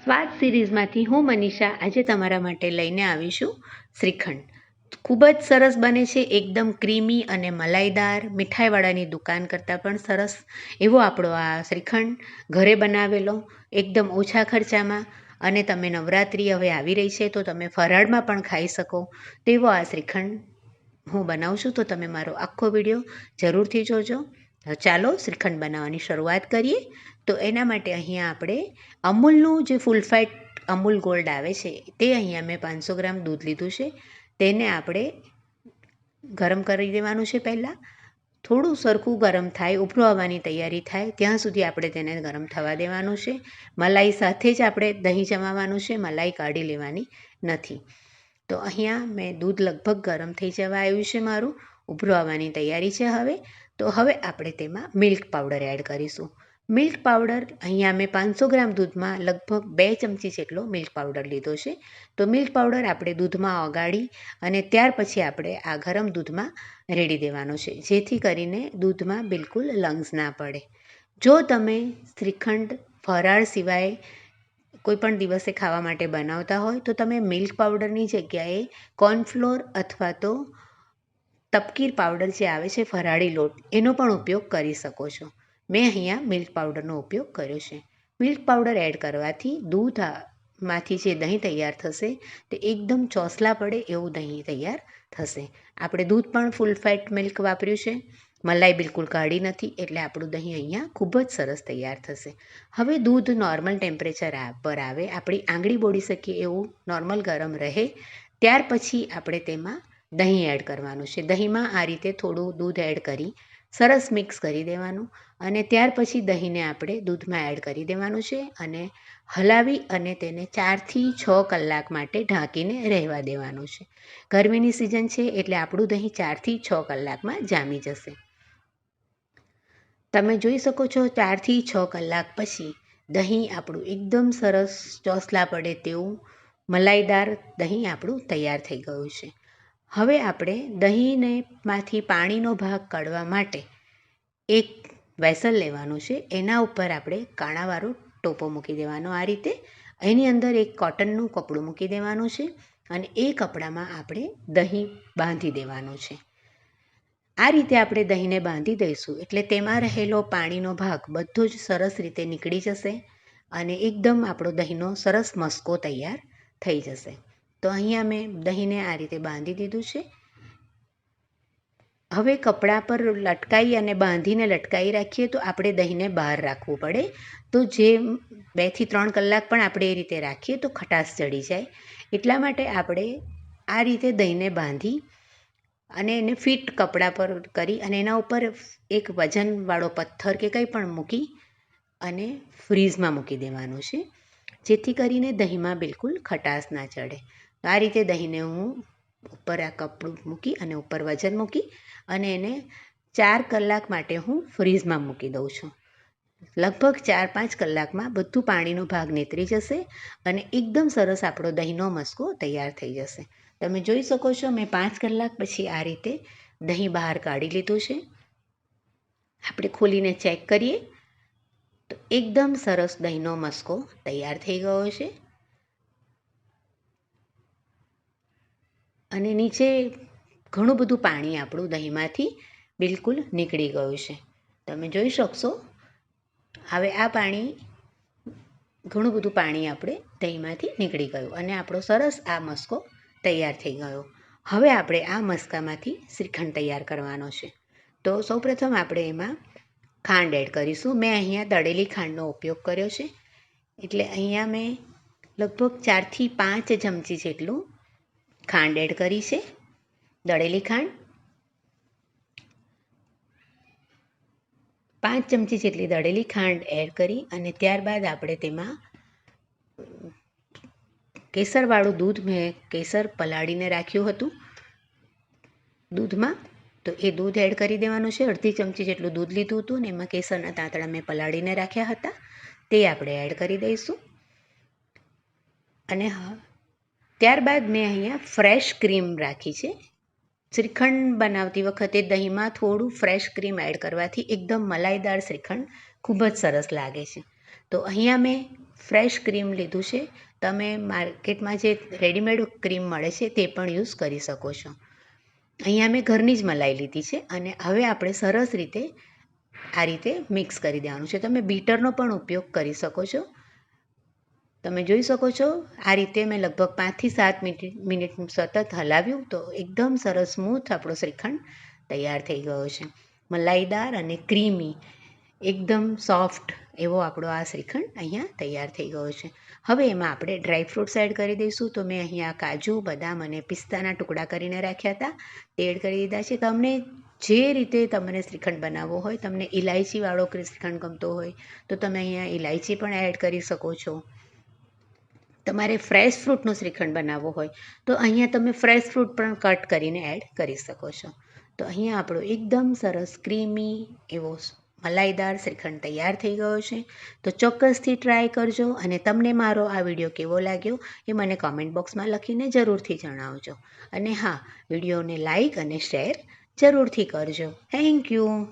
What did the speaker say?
સ્વાદ સિરીઝમાંથી હું મનીષા આજે તમારા માટે લઈને આવીશું શ્રીખંડ. ખૂબ જ સરસ બને છે, એકદમ ક્રીમી અને મલાઈદાર. મીઠાઈવાળાની દુકાન કરતાં પણ સરસ એવો આપણો આ શ્રીખંડ ઘરે બનાવેલો, એકદમ ઓછા ખર્ચામાં. અને તમે નવરાત્રિ હવે આવી રહી છે તો તમે ફરાળમાં પણ ખાઈ શકો તેવો આ શ્રીખંડ હું બનાવું છું. તો તમે મારો આખો વિડીયો જરૂરથી જોજો. ચાલો શ્રીખંડ બનાવવાની શરૂઆત કરીએ. તો એના માટે અહીંયા આપણે અમૂલનું જે ફૂલ ફેટ અમૂલ ગોલ્ડ આવે છે તે અહીંયા મેં 500 ગ્રામ દૂધ લીધું છે. તેને આપણે ગરમ કરી દેવાનું છે. પહેલાં થોડું સરખું ગરમ થાય, ઉભરો આવવાની તૈયારી થાય ત્યાં સુધી આપણે તેને ગરમ થવા દેવાનું છે. મલાઈ સાથે જ આપણે દહીં જમાવવાનું છે, મલાઈ કાઢી લેવાની નથી. તો અહીંયા મેં દૂધ લગભગ ગરમ થઈ જવા આવ્યું છે, મારું ઉભરો આવવાની તૈયારી છે હવે. તો હવે આપણે તેમાં મિલ્ક પાવડર એડ કરીશું. મિલ્ક પાવડર અહીંયા મેં 500 ગ્રામ દૂધમાં લગભગ 2 ચમચી જેટલો મિલ્ક પાવડર લીધો છે. તો મિલ્ક પાવડર આપણે દૂધમાં ઓગાળી અને ત્યાર પછી આપણે આ ગરમ દૂધમાં રેડી દેવાનો છે, જેથી કરીને દૂધમાં બિલકુલ લંગ્સ ના પડે. જો તમે શ્રીખંડ ફરાળ સિવાય કોઈ પણ દિવસે ખાવા માટે બનાવતા હોય તો તમે મિલ્ક પાવડરની જગ્યાએ કોર્નફ્લોર અથવા તો તપકીર પાવડર જે આવે છે ફરાળી લોટ, એનો પણ ઉપયોગ કરી શકો છો. મેં અહીંયા મિલ્ક પાવડરનો ઉપયોગ કર્યો છે. મિલ્ક પાવડર એડ કરવાથી દૂધમાંથી જે દહીં તૈયાર થશે તે એકદમ ચોસલા પડે એવું દહીં તૈયાર થશે. આપણે દૂધ પણ ફૂલ ફેટ મિલ્ક વાપર્યું છે, મલાઈ બિલકુલ કાઢી નથી, એટલે આપણું દહીં અહીંયા ખૂબ જ સરસ તૈયાર થશે. હવે દૂધ નોર્મલ ટેમ્પરેચર પર આવે, આપણી આંગળી બોળી શકીએ એવું નોર્મલ ગરમ રહે, ત્યાર પછી આપણે તેમાં દહીં એડ કરવાનું છે. દહીંમાં આ રીતે થોડું દૂધ એડ કરી સરસ મિક્સ કરી દેવાનું અને ત્યાર પછી દહીંને આપણે દૂધમાં એડ કરી દેવાનું છે અને હલાવી અને તેને 4થી 6 કલાક માટે ઢાંકીને રહેવા દેવાનું છે. ગરમીની સિઝન છે એટલે આપણું દહીં 4થી 6 કલાકમાં જામી જશે. તમે જોઈ શકો છો 4થી 6 કલાક પછી દહીં આપણું એકદમ સરસ ચોસલા પડે તેવું મલાઈદાર દહીં આપણું તૈયાર થઈ ગયું છે. હવે આપણે દહીંને માંથી પાણીનો ભાગ કાઢવા માટે એક વેસલ લેવાનું છે. એના ઉપર આપણે કાણાવાળો ટોપો મૂકી દેવાનો આ રીતે. એની અંદર એક કોટનનું કપડું મૂકી દેવાનું છે અને એ કપડામાં આપણે દહીં બાંધી દેવાનું છે. આ રીતે આપણે દહીંને બાંધી દઈશું એટલે તેમાં રહેલો પાણીનો ભાગ બધો જ સરસ રીતે નીકળી જશે અને એકદમ આપણો દહીંનો સરસ મસ્કો તૈયાર થઈ જશે. તો અહીંયા મેં દહીંને આ રીતે બાંધી દીધું છે. હવે કપડા પર લટકાઈ અને બાંધીને લટકાઈ રાખીએ તો આપણે દહીંને બહાર રાખવું પડે. તો જે 2થી 3 કલાક પણ આપણે એ રીતે રાખીએ તો ખટાશ ચડી જાય. એટલા માટે આપણે આ રીતે દહીંને બાંધી અને એને ફિટ કપડા પર કરી અને એના ઉપર એક વજનવાળો પથ્થર કે કંઈ પણ મૂકી અને ફ્રીઝમાં મૂકી દેવાનું છે, જેથી કરીને દહીંમાં બિલકુલ ખટાશ ના ચડે. આ રીતે દહીંને હું ઉપર આ કપડું મૂકી અને ઉપર વજન મૂકી અને એને 4 કલાક માટે હું ફ્રીઝમાં મૂકી દઉં છું. લગભગ 4-5 કલાકમાં બધું પાણીનો ભાગ નીતરી જશે અને એકદમ સરસ આપણો દહીંનો મસ્કો તૈયાર થઈ જશે. તમે જોઈ શકો છો મેં 5 કલાક પછી આ રીતે દહીં બહાર કાઢી લીધું છે. આપણે ખોલીને ચેક કરીએ તો એકદમ સરસ દહીંનો મસ્કો તૈયાર થઈ ગયો છે અને નીચે ઘણું બધું પાણી આપણું દહીંમાંથી બિલકુલ નીકળી ગયું છે. તમે જોઈ શકશો હવે આ પાણી ઘણું બધું પાણી આપણે દહીંમાંથી નીકળી ગયું અને આપણો સરસ આ મસ્કો તૈયાર થઈ ગયો. હવે આપણે આ મસ્કામાંથી શ્રીખંડ તૈયાર કરવાનો છે. તો સૌપ્રથમ આપણે એમાં ખાંડ એડ કરીશું. મેં અહીંયા દળેલી ખાંડનો ઉપયોગ કર્યો છે, એટલે અહીંયા મેં લગભગ 4થી 5 ચમચી જેટલું ખાંડ એડ કરી છે, દળેલી ખાંડ. 5 ચમચી જેટલી દળેલી ખાંડ એડ કરી અને ત્યારબાદ આપણે તેમાં કેસરવાળું દૂધ, મેં કેસર પલાળીને રાખ્યું હતું દૂધમાં, તો એ દૂધ એડ કરી દેવાનું છે. 1/2 ચમચી જેટલું દૂધ લીધું હતું ને એમાં કેસરના તાંતણા મેં પલાળીને રાખ્યા હતા, તે આપણે એડ કરી દઈશું. અને ત્યારબાદ મેં અહીંયા ફ્રેશ ક્રીમ રાખી છે. શ્રીખંડ બનાવતી વખતે દહીંમાં થોડું ફ્રેશ ક્રીમ એડ કરવાથી એકદમ મલાઈદાર શ્રીખંડ ખૂબ જ સરસ લાગે છે. તો અહીંયા મેં ફ્રેશ ક્રીમ લીધું છે. તમે માર્કેટમાં જે રેડીમેડ ક્રીમ મળે છે તે પણ યુઝ કરી શકો છો. અહીંયા મેં ઘરની જ મલાઈ લીધી છે અને હવે આપણે સરસ રીતે આ રીતે મિક્સ કરી દેવાનું છે. તમે બીટરનો પણ ઉપયોગ કરી શકો છો. તમે જોઈ શકો છો આ રીતે મેં લગભગ 5 થી 7 મિનિટ સતત હલાવ્યું તો એકદમ સરસ સ્મૂથ આપણો શ્રીખંડ તૈયાર થઈ ગયો છે. મલાઈદાર અને ક્રીમી એકદમ સોફ્ટ એવો આપણો આ શ્રીખંડ અહીંયા તૈયાર થઈ ગયો છે. હવે એમાં આપણે ડ્રાય ફ્રૂટ્સ એડ કરી દઈશું. તો મેં અહીંયા કાજુ, બદામ અને પિસ્તાના ટુકડા કરીને રાખ્યા હતા તે એડ કરી દીધા છે. તમને જે રીતે તમને શ્રીખંડ બનાવવો હોય, તમને ઇલાયચીવાળો શ્રીખંડ ગમતો હોય તો તમે અહીંયા ઇલાયચી પણ એડ કરી શકો છો. તમારે ફ્રેશ ફ્રૂટનો શ્રીખંડ બનાવવો હોય તો અહીંયા તમે ફ્રેશ ફ્રૂટ પણ કટ કરીને એડ કરી શકો છો. તો અહીંયા આપણો એકદમ સરસ ક્રીમી એવો મલાઈદાર શ્રીખંડ તૈયાર થઈ ગયો છે. તો ચોક્કસથી ટ્રાય કરજો અને તમને મારો આ વિડીયો કેવો લાગ્યો એ મને કોમેન્ટ બોક્સમાં લખીને જરૂરથી જણાવજો. અને હા, વિડીયોને લાઈક અને શેર જરૂરથી કરજો. Thank you.